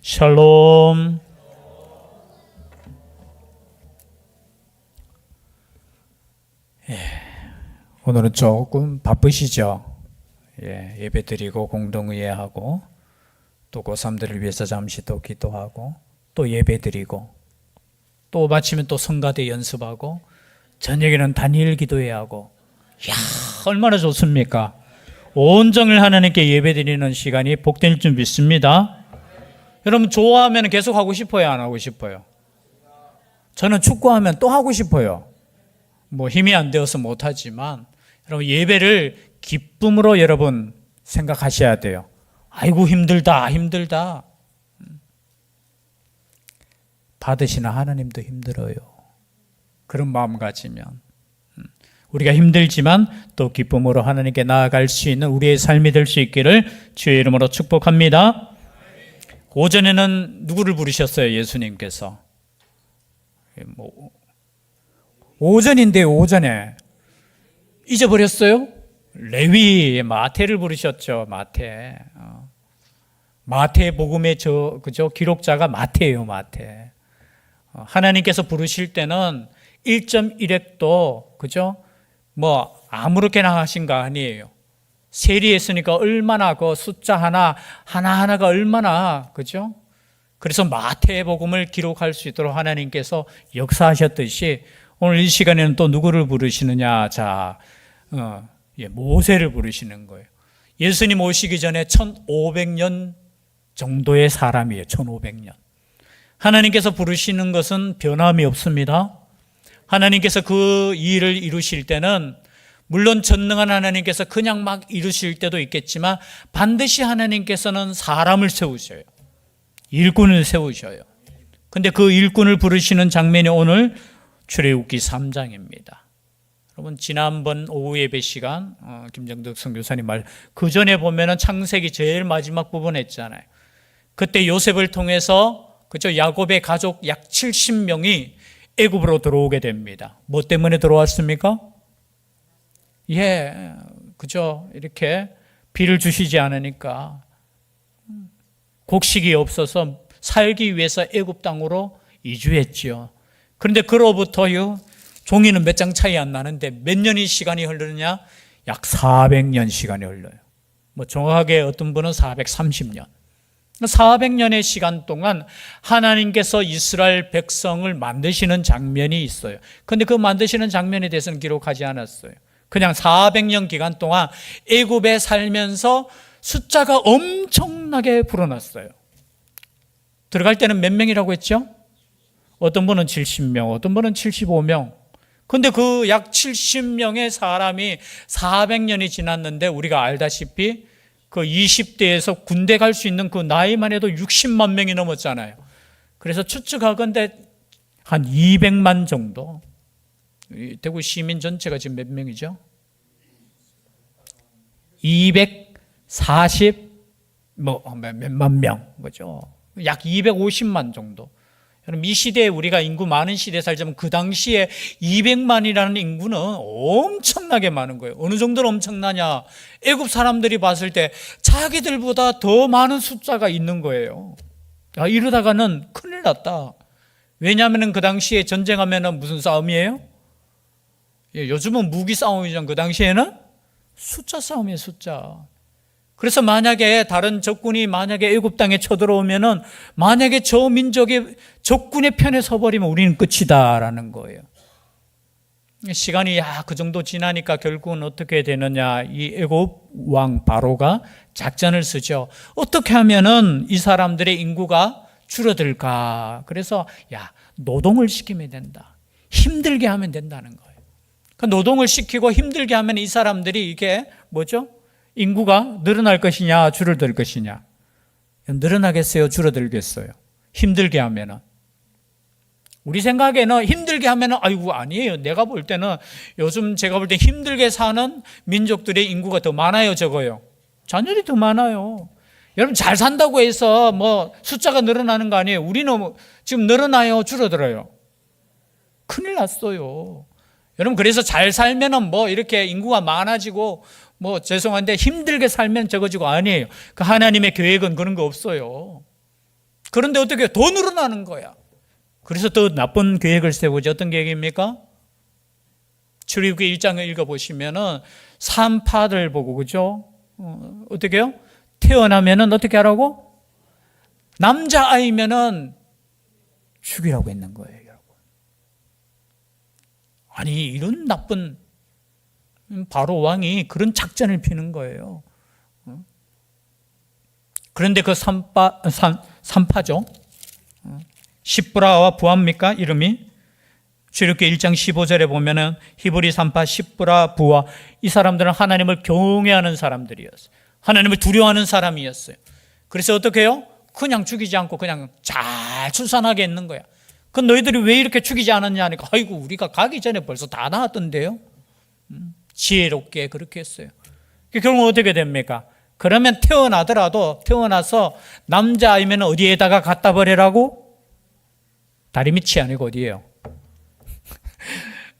샬롬. 오늘은 조금 바쁘시죠? 예배 드리고 공동의회하고 또 고3들을 위해서 잠시 또 기도하고 또 예배 드리고 또 마치면 또 성가대 연습하고 저녁에는 단일 기도회야 하고, 이야, 얼마나 좋습니까? 온종일 하나님께 예배 드리는 시간이 복될 줄 믿습니다. 여러분, 좋아하면 계속 하고 싶어요, 안 하고 싶어요? 저는 축구하면 또 하고 싶어요. 뭐 힘이 안 되어서 못하지만 여러분, 예배를 기쁨으로 여러분 생각하셔야 돼요. 아이고 힘들다. 받으시는 하나님도 힘들어요. 그런 마음 가지면 우리가 힘들지만 또 기쁨으로 하나님께 나아갈 수 있는 우리의 삶이 될 수 있기를 주의 이름으로 축복합니다. 오전에는 누구를 부르셨어요? 예수님께서. 오전인데 오전에 잊어버렸어요? 레위 마태를 부르셨죠. 마태 복음의 그죠? 기록자가 마태예요. 마태. 하나님께서 부르실 때는 1.1획도 그죠? 뭐 아무렇게나 하신 거 아니에요. 세리했으니까 얼마나 그 숫자 하나하나가 얼마나 그죠? 그래서 마태복음을 기록할 수 있도록 하나님께서 역사하셨듯이 오늘 이 시간에는 또 누구를 부르시느냐? 모세를 부르시는 거예요. 예수님 오시기 전에 1500년 정도의 사람이에요. 1500년. 하나님께서 부르시는 것은 변함이 없습니다. 하나님께서 그 일을 이루실 때는 물론 전능한 하나님께서 그냥 막 이루실 때도 있겠지만 반드시 하나님께서는 사람을 세우셔요. 일꾼을 세우셔요. 근데 그 일꾼을 부르시는 장면이 오늘 출애굽기 3장입니다. 여러분, 지난번 오후 예배 시간 김정덕 선교사님 말 그 전에 보면은 창세기 제일 마지막 부분 했잖아요. 그때 요셉을 통해서 그죠? 야곱의 가족 약 70명이 애굽으로 들어오게 됩니다. 뭐 때문에 들어왔습니까? 그죠? 이렇게 비를 주시지 않으니까 곡식이 없어서 살기 위해서 애굽 땅으로 이주했지요. 그런데 그로부터요, 종이는 몇 장 차이 안 나는데 몇 년의 시간이 흐르느냐? 약 400년 시간이 흘러요. 뭐 정확하게 어떤 분은 430년. 400년의 시간 동안 하나님께서 이스라엘 백성을 만드시는 장면이 있어요. 그런데 그 만드시는 장면에 대해서는 기록하지 않았어요. 그냥 400년 기간 동안 애굽에 살면서 숫자가 엄청나게 불어났어요. 들어갈 때는 몇 명이라고 했죠? 어떤 분은 70명, 어떤 분은 75명. 근데 그 약 70명의 사람이 400년이 지났는데 우리가 알다시피 그 20대에서 군대 갈 수 있는 그 나이만 해도 60만 명이 넘었잖아요. 그래서 추측하건대 한 200만 정도. 대구 시민 전체가 지금 몇 명이죠? 240 몇만 명, 그죠? 약 250만 정도. 여러분, 이 시대에 우리가 인구 많은 시대에 살자면 그 당시에 200만이라는 인구는 엄청나게 많은 거예요. 어느 정도로 엄청나냐? 애굽 사람들이 봤을 때 자기들보다 더 많은 숫자가 있는 거예요. 이러다가는 큰일 났다. 왜냐하면 그 당시에 전쟁하면 무슨 싸움이에요? 요즘은 무기 싸움이죠. 그 당시에는 숫자 싸움이에요, 숫자. 그래서 만약에 다른 적군이 만약에 애굽 땅에 쳐들어오면은 만약에 저 민족의 적군의 편에 서버리면 우리는 끝이다라는 거예요. 시간이 그 정도 지나니까 결국은 어떻게 되느냐? 이 애굽 왕 바로가 작전을 쓰죠. 어떻게 하면은 이 사람들의 인구가 줄어들까? 그래서 노동을 시키면 된다. 힘들게 하면 된다는 거예요. 그 노동을 시키고 힘들게 하면 이 사람들이 이게 뭐죠? 인구가 늘어날 것이냐, 줄어들 것이냐? 늘어나겠어요, 줄어들겠어요? 힘들게 하면은. 우리 생각에는 힘들게 하면은 아니에요. 내가 볼 때는 요즘 제가 볼 때 힘들게 사는 민족들의 인구가 더 많아요, 적어요? 자녀들이 더 많아요. 여러분, 잘 산다고 해서 뭐 숫자가 늘어나는 거 아니에요. 우리는 지금 늘어나요, 줄어들어요? 큰일 났어요. 여러분, 그래서 잘 살면은 뭐 이렇게 인구가 많아지고 뭐 죄송한데 힘들게 살면 적어지고 아니에요. 그 하나님의 계획은 그런 거 없어요. 그런데 어떻게 더 늘어나는 거야. 그래서 더 나쁜 계획을 세우지. 어떤 계획입니까? 출애굽기 1장을 읽어보시면은 산파를 보고, 그죠? 어떻게 해요? 태어나면은 어떻게 하라고? 남자아이면은 죽이라고 했는 거예요, 여러분. 아니, 이런 나쁜 바로 왕이 그런 작전을 피는 거예요. 그런데 그 산파죠. 십브라와 부하입니까? 이름이? 출애굽기 1장 15절에 보면은 히브리 산파 십브라 부하, 이 사람들은 하나님을 경외하는 사람들이었어요. 하나님을 두려워하는 사람이었어요. 그래서 어떻게 해요? 그냥 죽이지 않고 그냥 잘 출산하게 했는 거야. 그 너희들이 왜 이렇게 죽이지 않았냐 하니까 아이고 우리가 가기 전에 벌써 다 나왔던데요. 지혜롭게 그렇게 했어요. 결국 어떻게 됩니까? 그러면 태어나서 남자아이면 어디에다가 갖다 버리라고? 다리 밑이 아니고 어디예요?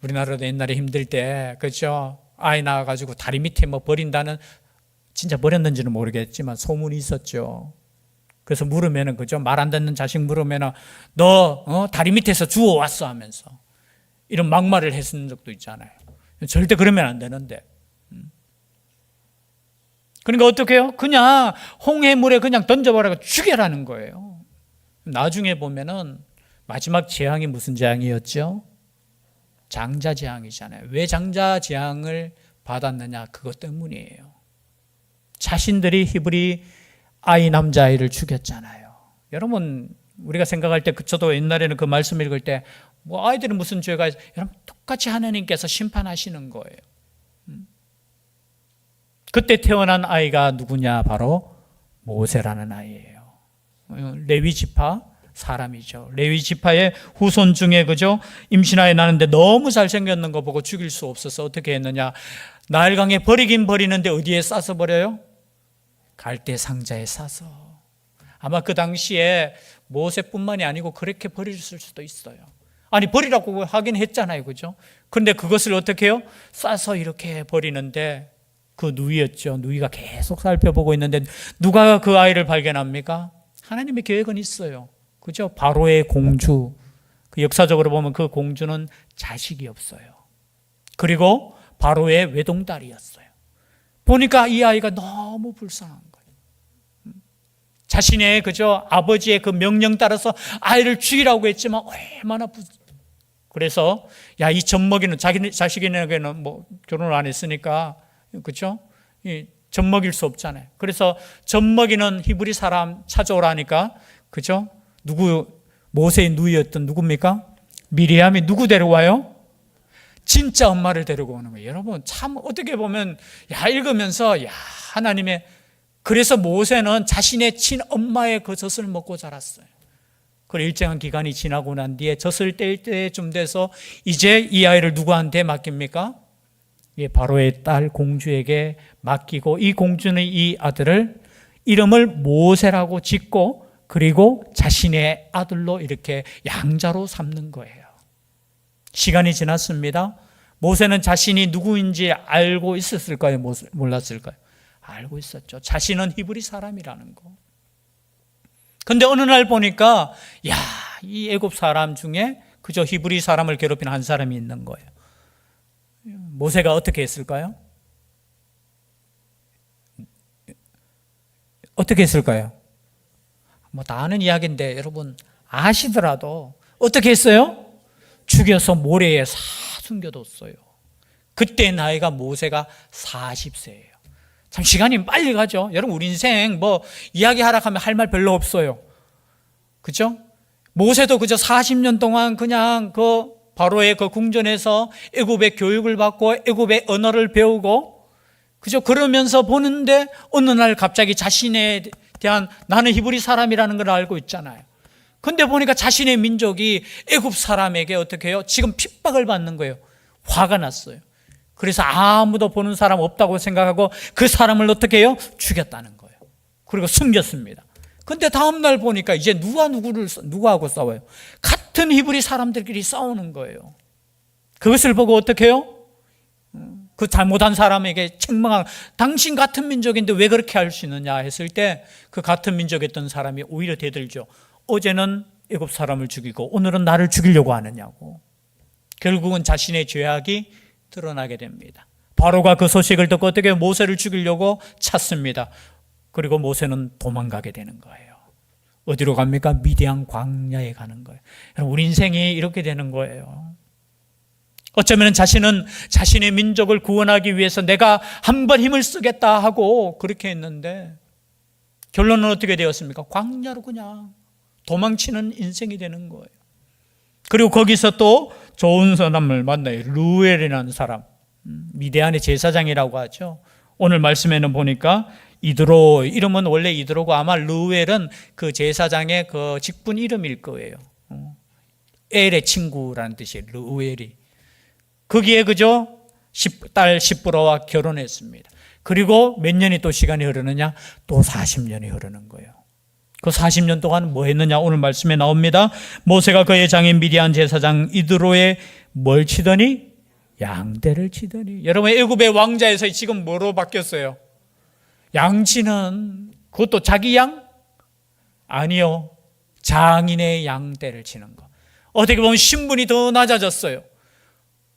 우리나라도 옛날에 힘들 때, 그렇죠? 아이 낳아가지고 다리 밑에 뭐 버린다는, 진짜 버렸는지는 모르겠지만 소문이 있었죠. 그래서 물으면은, 그죠? 말 안 듣는 자식 물으면은 너 다리 밑에서 주워왔어 하면서 이런 막말을 했은 적도 있잖아요. 절대 그러면 안 되는데. 그러니까 어떻게 해요? 그냥 홍해물에 그냥 던져버리고 죽여라는 거예요. 나중에 보면은 마지막 재앙이 무슨 재앙이었죠? 장자재앙이잖아요. 왜 장자재앙을 받았느냐? 그것 때문이에요. 자신들이 히브리 아이 남자아이를 죽였잖아요. 여러분 우리가 생각할 때, 저도 옛날에는 그 말씀 읽을 때 뭐 아이들은 무슨 죄가 있어? 여러분 똑같이 하나님께서 심판하시는 거예요. 그때 태어난 아이가 누구냐? 바로 모세라는 아이예요. 레위 지파 사람이죠. 레위 지파의 후손 중에, 그죠? 임신하여 나는데 너무 잘생겼는 거 보고 죽일 수 없어서 어떻게 했느냐? 나일강에 버리긴 버리는데 어디에 싸서 버려요? 갈대 상자에 싸서. 아마 그 당시에 모세뿐만이 아니고 그렇게 버릴 수도 있어요. 아니 버리라고 하긴 했잖아요, 그죠? 그런데 그것을 어떻게 해요? 싸서 이렇게 버리는데 그 누이였죠. 누이가 계속 살펴보고 있는데 누가 그 아이를 발견합니까? 하나님의 계획은 있어요. 그죠? 바로의 공주. 그 역사적으로 보면 그 공주는 자식이 없어요. 그리고 바로의 외동딸이었어요. 보니까 이 아이가 너무 불쌍한 거예요. 자신의, 그죠? 아버지의 그 명령 따라서 아이를 죽이라고 했지만 얼마나 그래서 야, 이 젖먹이는 자식에게는 뭐 결혼을 안 했으니까, 그죠? 젖먹일 수 없잖아요. 그래서 젖먹이는 히브리 사람 찾아오라니까, 그죠? 모세의 누이였던 누굽니까? 미리암이 누구 데려와요? 진짜 엄마를 데리고 오는 거예요. 여러분 참 어떻게 보면 읽으면서 하나님의, 그래서 모세는 자신의 친엄마의 그 젖을 먹고 자랐어요. 그 일정한 기간이 지나고 난 뒤에 젖을 뗄 때쯤 돼서 이제 이 아이를 누구한테 맡깁니까? 바로의 딸 공주에게 맡기고, 이 공주는 이 아들을 이름을 모세라고 짓고 그리고 자신의 아들로 이렇게 양자로 삼는 거예요. 시간이 지났습니다. 모세는 자신이 누구인지 알고 있었을까요? 몰랐을까요? 알고 있었죠. 자신은 히브리 사람이라는 거. 근데 어느 날 보니까 이 애굽 사람 중에 그저 히브리 사람을 괴롭히는 한 사람이 있는 거예요. 모세가 어떻게 했을까요? 어떻게 했을까요? 뭐 다 아는 이야기인데 여러분 아시더라도 어떻게 했어요? 죽여서 모래에 사 숨겨뒀어요. 그때 나이가 모세가 40세예요. 참 시간이 빨리 가죠. 여러분 우리 인생 뭐 이야기하라 하면 할 말 별로 없어요. 그죠? 모세도 그저 40년 동안 그냥 그 바로의 그 궁전에서 애굽의 교육을 받고 애굽의 언어를 배우고, 그죠? 그러면서 보는데 어느 날 갑자기 자신에 대한, 나는 히브리 사람이라는 걸 알고 있잖아요. 근데 보니까 자신의 민족이 애굽 사람에게 어떻게 해요? 지금 핍박을 받는 거예요. 화가 났어요. 그래서 아무도 보는 사람 없다고 생각하고 그 사람을 어떻게 해요? 죽였다는 거예요. 그리고 숨겼습니다. 근데 다음날 보니까 이제 누구하고 싸워요? 같은 히브리 사람들끼리 싸우는 거예요. 그것을 보고 어떻게 해요? 그 잘못한 사람에게 책망하고 당신 같은 민족인데 왜 그렇게 할 수 있느냐 했을 때 그 같은 민족이었던 사람이 오히려 대들죠. 어제는 애굽 사람을 죽이고 오늘은 나를 죽이려고 하느냐고. 결국은 자신의 죄악이 드러나게 됩니다. 바로가 그 소식을 듣고 어떻게 모세를 죽이려고 찾습니다. 그리고 모세는 도망가게 되는 거예요. 어디로 갑니까? 미디안 광야에 가는 거예요. 우리 인생이 이렇게 되는 거예요. 어쩌면 자신은 자신의 민족을 구원하기 위해서 내가 한번 힘을 쓰겠다 하고 그렇게 했는데 결론은 어떻게 되었습니까? 광야로 그냥 도망치는 인생이 되는 거예요. 그리고 거기서 또 좋은 사람을 만나요. 르우엘이라는 사람. 미디안의 제사장이라고 하죠. 오늘 말씀에는 보니까 이드로, 이름은 원래 이드로고 아마 르우엘은 그 제사장의 그 직분 이름일 거예요. 엘의 친구라는 뜻이에요. 르우엘이. 거기에 그죠? 딸 시브라와 결혼했습니다. 그리고 몇 년이 또 시간이 흐르느냐? 또 40년이 흐르는 거예요. 그 40년 동안 뭐 했느냐? 오늘 말씀에 나옵니다. 모세가 그의 장인 미디안 제사장 이드로에 뭘 치더니? 양떼를 치더니. 여러분 애굽의 왕자에서 지금 뭐로 바뀌었어요? 양치는 그것도 자기 양? 아니요. 장인의 양떼를 치는 거. 어떻게 보면 신분이 더 낮아졌어요.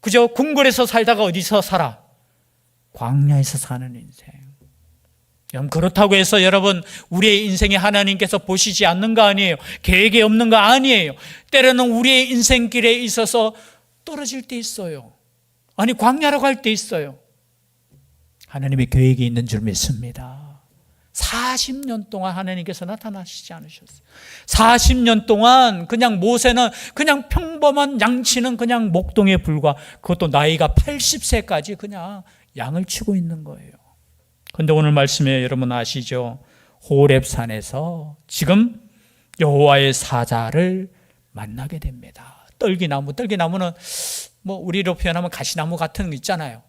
그저 궁궐에서 살다가 어디서 살아? 광야에서 사는 인생. 그렇다고 해서 여러분 우리의 인생에 하나님께서 보시지 않는 거 아니에요. 계획이 없는 거 아니에요. 때로는 우리의 인생길에 있어서 떨어질 때 있어요. 아니 광야로 갈 때 있어요. 하나님의 계획이 있는 줄 믿습니다. 40년 동안 하나님께서 나타나시지 않으셨어요. 40년 동안 그냥 모세는 그냥 평범한 양치는 그냥 목동에 불과, 그것도 나이가 80세까지 그냥 양을 치고 있는 거예요. 그런데 오늘 말씀에 여러분 아시죠? 호렙산에서 지금 여호와의 사자를 만나게 됩니다. 떨기나무는 뭐 우리로 표현하면 가시나무 같은 거 있잖아요.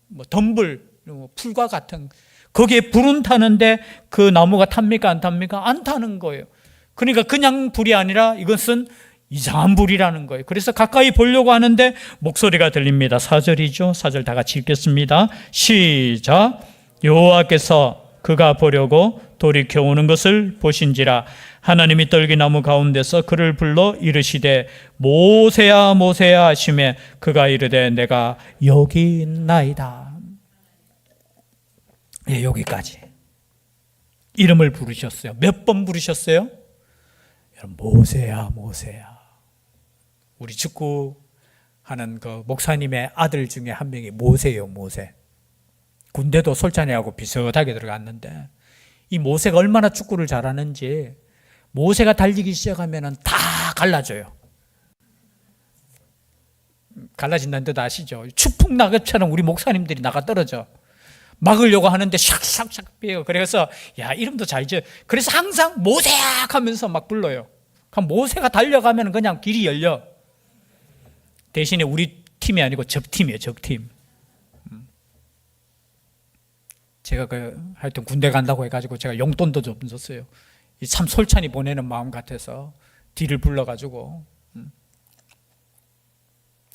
뭐 덤불, 풀과 같은, 거기에 불은 타는데 그 나무가 탑니까 안 탑니까? 안 타는 거예요. 그러니까 그냥 불이 아니라 이것은 이상한 불이라는 거예요. 그래서 가까이 보려고 하는데 목소리가 들립니다. 4절이죠. 4절 다 같이 읽겠습니다. 시작. 여호와께서 그가 보려고 돌이켜 오는 것을 보신지라 하나님이 떨기나무 가운데서 그를 불러 이르시되 모세야 모세야 하시매 그가 이르되 내가 여기 있나이다. 예, 여기까지. 이름을 부르셨어요. 몇 번 부르셨어요? 모세야 모세야. 우리 축구하는 그 목사님의 아들 중에 한 명이 모세예요. 모세. 군대도 솔찬이하고 비슷하게 들어갔는데 이 모세가 얼마나 축구를 잘하는지 모세가 달리기 시작하면 다 갈라져요. 갈라진다는 뜻 아시죠? 추풍 낙엽처럼 우리 목사님들이 나가 떨어져. 막으려고 하는데 샥샥샥 빼요. 그래서 야 이름도 잘 지어. 그래서 항상 모세야 하면서 막 불러요. 그럼 모세가 달려가면 그냥 길이 열려. 대신에 우리 팀이 아니고 적팀이에요. 적팀. 제가 하여튼 군대 간다고 해가지고 제가 용돈도 좀 줬어요. 참 솔찬히 보내는 마음 같아서 뒤를 불러가지고.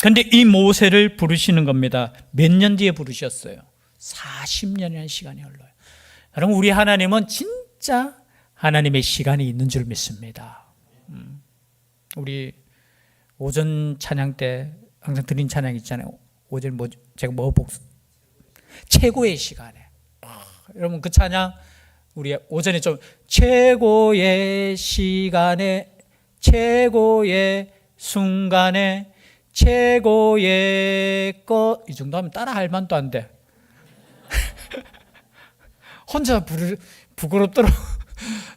근데 이 모세를 부르시는 겁니다. 몇 년 뒤에 부르셨어요? 40년이라는 시간이 흘러요. 여러분 우리 하나님은 진짜 하나님의 시간이 있는 줄 믿습니다. 우리 오전 찬양 때 항상 드린 찬양 있잖아요. 오전 제가 최고의 시간에. 여러분 그 찬양 우리 오전에 좀 최고의 시간에 최고의 순간에 최고의 것, 이 정도 하면 따라 할 만도 안 돼. 혼자 부끄럽도록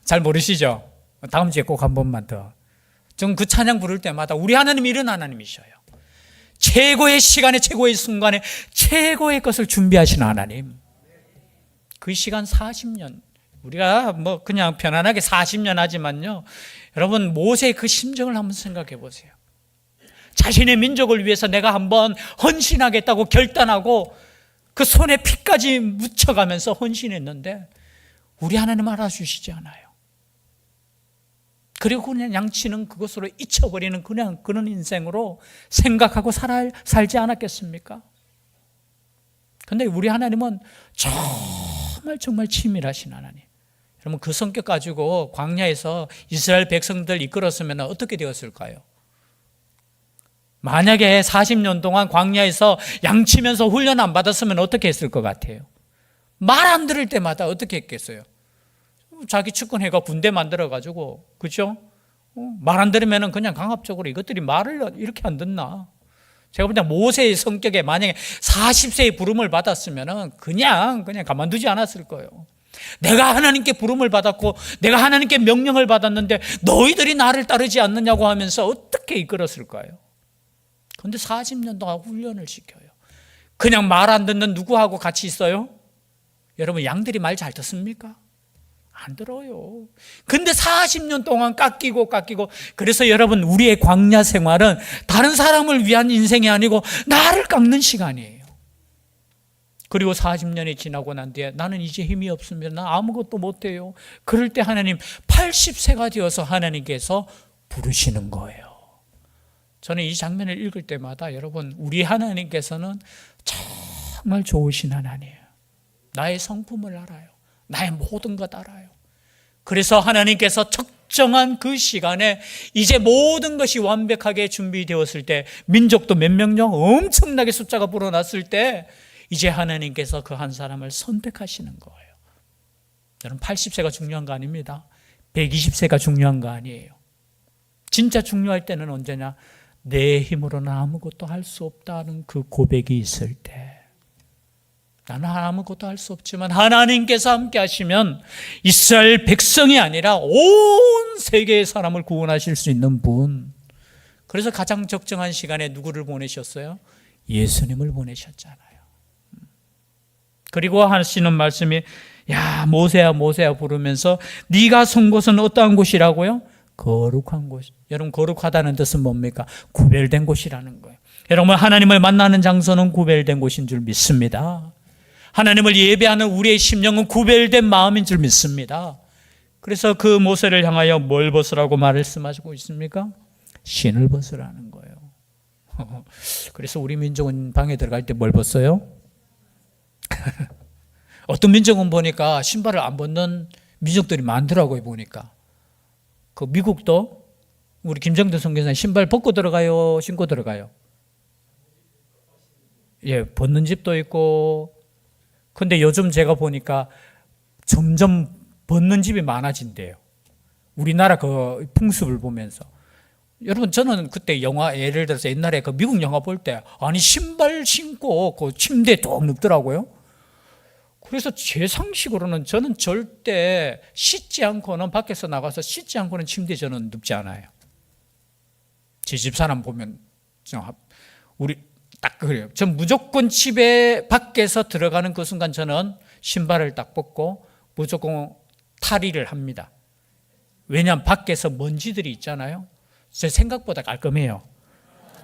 잘 모르시죠? 다음 주에 꼭 한 번만 더. 전 그 찬양 부를 때마다 우리 하나님이 이런 하나님이셔요. 최고의 시간에 최고의 순간에 최고의 것을 준비하시는 하나님. 그 시간 40년. 우리가 뭐 그냥 편안하게 40년 하지만요. 여러분 모세의 그 심정을 한번 생각해 보세요. 자신의 민족을 위해서 내가 한번 헌신하겠다고 결단하고 그 손에 피까지 묻혀가면서 헌신했는데 우리 하나님 알아주시지 않아요. 그리고 그냥 양치는 그것으로 잊혀버리는 그냥 그런 인생으로 생각하고 살지 않았겠습니까? 근데 우리 하나님은 정말 치밀하신 하나님. 여러분 그 성격 가지고 광야에서 이스라엘 백성들 이끌었으면 어떻게 되었을까요? 만약에 40년 동안 광야에서 양치면서 훈련 안 받았으면 어떻게 했을 것 같아요? 말 안 들을 때마다 어떻게 했겠어요? 자기 측근회가 군대 만들어가지고, 그죠? 말 안 들으면 그냥 강압적으로 이것들이 말을 이렇게 안 듣나? 제가 볼 때 모세의 성격에 만약에 40세의 부름을 받았으면 그냥 가만두지 않았을 거예요. 내가 하나님께 부름을 받았고 내가 하나님께 명령을 받았는데 너희들이 나를 따르지 않느냐고 하면서 어떻게 이끌었을까요? 그런데 40년 동안 훈련을 시켜요. 그냥 말 안 듣는 누구하고 같이 있어요? 여러분 양들이 말 잘 듣습니까? 안 들어요. 근데 40년 동안 깎이고 그래서 여러분 우리의 광야 생활은 다른 사람을 위한 인생이 아니고 나를 깎는 시간이에요. 그리고 40년이 지나고 난 뒤에 나는 이제 힘이 없으면 나 아무것도 못해요. 그럴 때 하나님 80세가 되어서 하나님께서 부르시는 거예요. 저는 이 장면을 읽을 때마다 여러분 우리 하나님께서는 정말 좋으신 하나님이에요. 나의 성품을 알아요. 나의 모든 것 알아요. 그래서 하나님께서 적정한 그 시간에 이제 모든 것이 완벽하게 준비되었을 때 민족도 몇 명령 엄청나게 숫자가 불어났을 때 이제 하나님께서 그 한 사람을 선택하시는 거예요. 여러분 80세가 중요한 거 아닙니다. 120세가 중요한 거 아니에요. 진짜 중요할 때는 언제냐? 내 힘으로는 아무것도 할 수 없다는 그 고백이 있을 때 나는 아무것도 할 수 없지만 하나님께서 함께 하시면 이스라엘 백성이 아니라 온 세계의 사람을 구원하실 수 있는 분. 그래서 가장 적정한 시간에 누구를 보내셨어요? 예수님을 보내셨잖아요. 그리고 하시는 말씀이 야 모세야 부르면서 네가 선 곳은 어떠한 곳이라고요? 거룩한 곳. 여러분 거룩하다는 뜻은 뭡니까? 구별된 곳이라는 거예요. 여러분 하나님을 만나는 장소는 구별된 곳인 줄 믿습니다. 하나님을 예배하는 우리의 심령은 구별된 마음인 줄 믿습니다. 그래서 그 모세를 향하여 뭘 벗으라고 말씀하시고 있습니까? 신을 벗으라는 거예요. 그래서 우리 민족은 방에 들어갈 때 뭘 벗어요? 어떤 민족은 보니까 신발을 안 벗는 민족들이 많더라고요. 보니까 그 미국도 우리 김정대 선교사님 신발 벗고 들어가요? 신고 들어가요? 예, 벗는 집도 있고. 근데 요즘 제가 보니까 점점 벗는 집이 많아진대요. 우리나라 그 풍습을 보면서. 여러분 저는 그때 영화 예를 들어서 옛날에 그 미국 영화 볼 때 아니 신발 신고 그 침대에 뚝 눕더라고요. 그래서 제 상식으로는 저는 절대 씻지 않고는 밖에서 나가서 씻지 않고는 침대에 저는 눕지 않아요. 제 집 사람 보면 우리 딱 그래요. 전 무조건 집에 밖에서 들어가는 그 순간 저는 신발을 딱 벗고 무조건 탈의를 합니다. 왜냐하면 밖에서 먼지들이 있잖아요. 제 생각보다 깔끔해요.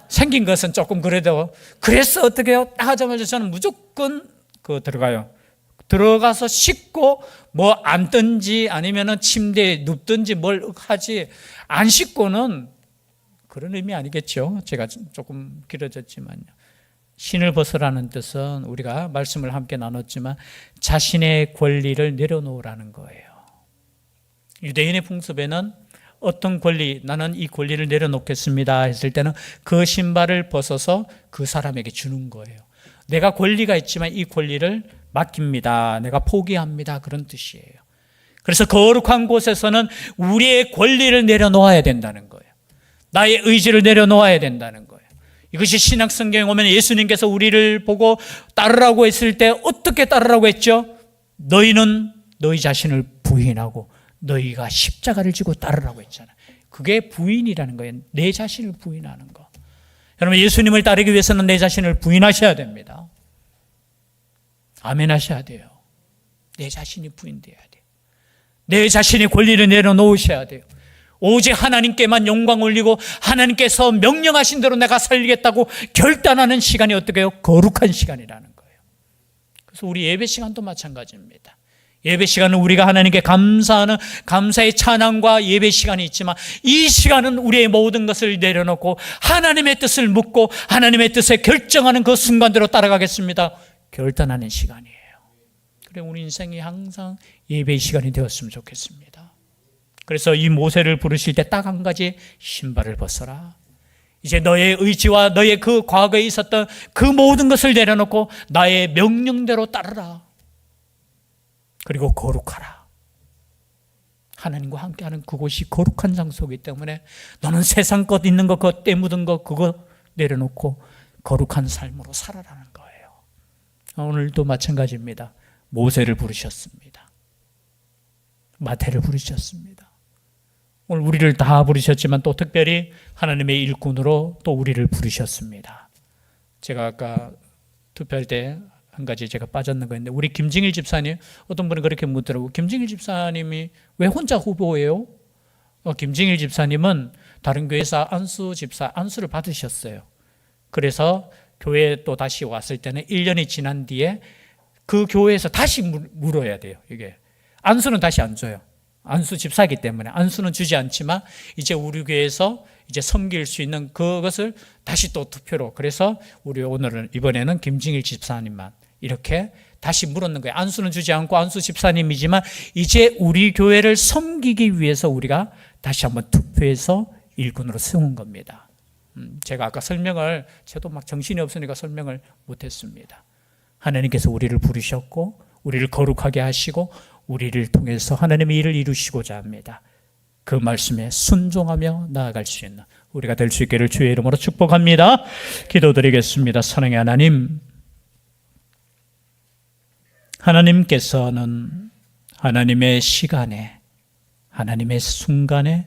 생긴 것은 조금 그래도 그래서 어떻게 해요? 딱 하자마자 저는 무조건 들어가요. 들어가서 씻고 뭐 앉든지 아니면은 침대에 눕든지 뭘 하지 안 씻고는 그런 의미 아니겠죠. 제가 조금 길어졌지만요. 신을 벗으라는 뜻은 우리가 말씀을 함께 나눴지만 자신의 권리를 내려놓으라는 거예요. 유대인의 풍습에는 어떤 권리, 나는 이 권리를 내려놓겠습니다 했을 때는 그 신발을 벗어서 그 사람에게 주는 거예요. 내가 권리가 있지만 이 권리를 맡깁니다. 내가 포기합니다. 그런 뜻이에요. 그래서 거룩한 곳에서는 우리의 권리를 내려놓아야 된다는 거예요. 나의 의지를 내려놓아야 된다는 거예요. 이것이 신약 성경에 오면 예수님께서 우리를 보고 따르라고 했을 때 어떻게 따르라고 했죠? 너희는 너희 자신을 부인하고 너희가 십자가를 지고 따르라고 했잖아요. 그게 부인이라는 거예요. 내 자신을 부인하는 거. 여러분 예수님을 따르기 위해서는 내 자신을 부인하셔야 됩니다. 아멘 하셔야 돼요. 내 자신이 부인돼야 돼요. 내 자신의 권리를 내려놓으셔야 돼요. 오직 하나님께만 영광 올리고 하나님께서 명령하신 대로 내가 살겠다고 결단하는 시간이 어떻게 해요? 거룩한 시간이라는 거예요. 그래서 우리 예배 시간도 마찬가지입니다. 예배 시간은 우리가 하나님께 감사하는 감사의 찬양과 예배 시간이 있지만 이 시간은 우리의 모든 것을 내려놓고 하나님의 뜻을 묻고 하나님의 뜻에 결정하는 그 순간대로 따라가겠습니다. 결단하는 시간이에요. 그래 우리 인생이 항상 예배의 시간이 되었으면 좋겠습니다. 그래서 이 모세를 부르실 때 딱 한 가지, 신발을 벗어라. 이제 너의 의지와 너의 그 과거에 있었던 그 모든 것을 내려놓고 나의 명령대로 따르라. 그리고 거룩하라. 하나님과 함께하는 그곳이 거룩한 장소이기 때문에 너는 세상 것 있는 것, 그 때 묻은 것 그거 내려놓고 거룩한 삶으로 살아라는 거예요. 오늘도 마찬가지입니다. 모세를 부르셨습니다. 마태를 부르셨습니다. 오늘 우리를 다 부르셨지만 또 특별히 하나님의 일꾼으로 또 우리를 부르셨습니다. 제가 아까 투표할 때 한 가지 제가 빠졌는 거 있는데, 우리 김징일 집사님, 어떤 분이 그렇게 묻더라고요. 김징일 집사님이 왜 혼자 후보예요? 김징일 집사님은 다른 교회에서 안수 집사, 안수를 받으셨어요. 그래서 교회에 또 다시 왔을 때는 1년이 지난 뒤에 그 교회에서 다시 물어야 돼요. 이게 안수는 다시 안 줘요. 안수 집사이기 때문에 안수는 주지 않지만 이제 우리 교회에서 이제 섬길 수 있는 그것을 다시 또 투표로, 그래서 우리 오늘은 이번에는 김징일 집사님만 이렇게 다시 물었는 거예요. 안수는 주지 않고 안수 집사님이지만 이제 우리 교회를 섬기기 위해서 우리가 다시 한번 투표해서 일꾼으로 세운 겁니다. 제가 아까 설명을, 저도 막 정신이 없으니까 설명을 못했습니다. 하나님께서 우리를 부르셨고 우리를 거룩하게 하시고 우리를 통해서 하나님의 일을 이루시고자 합니다. 그 말씀에 순종하며 나아갈 수 있는 우리가 될 수 있기를 주의 이름으로 축복합니다. 기도드리겠습니다. 사랑의 하나님, 하나님께서는 하나님의 시간에, 하나님의 순간에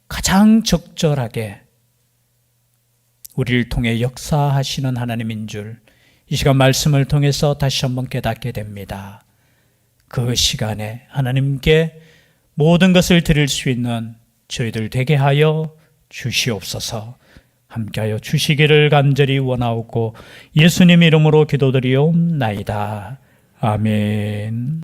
가장 적절하게 우리를 통해 역사하시는 하나님인 줄 이 시간 말씀을 통해서 다시 한번 깨닫게 됩니다. 그 시간에 하나님께 모든 것을 드릴 수 있는 저희들 되게 하여 주시옵소서. 함께하여 주시기를 간절히 원하옵고 예수님 이름으로 기도드리옵나이다. 아멘.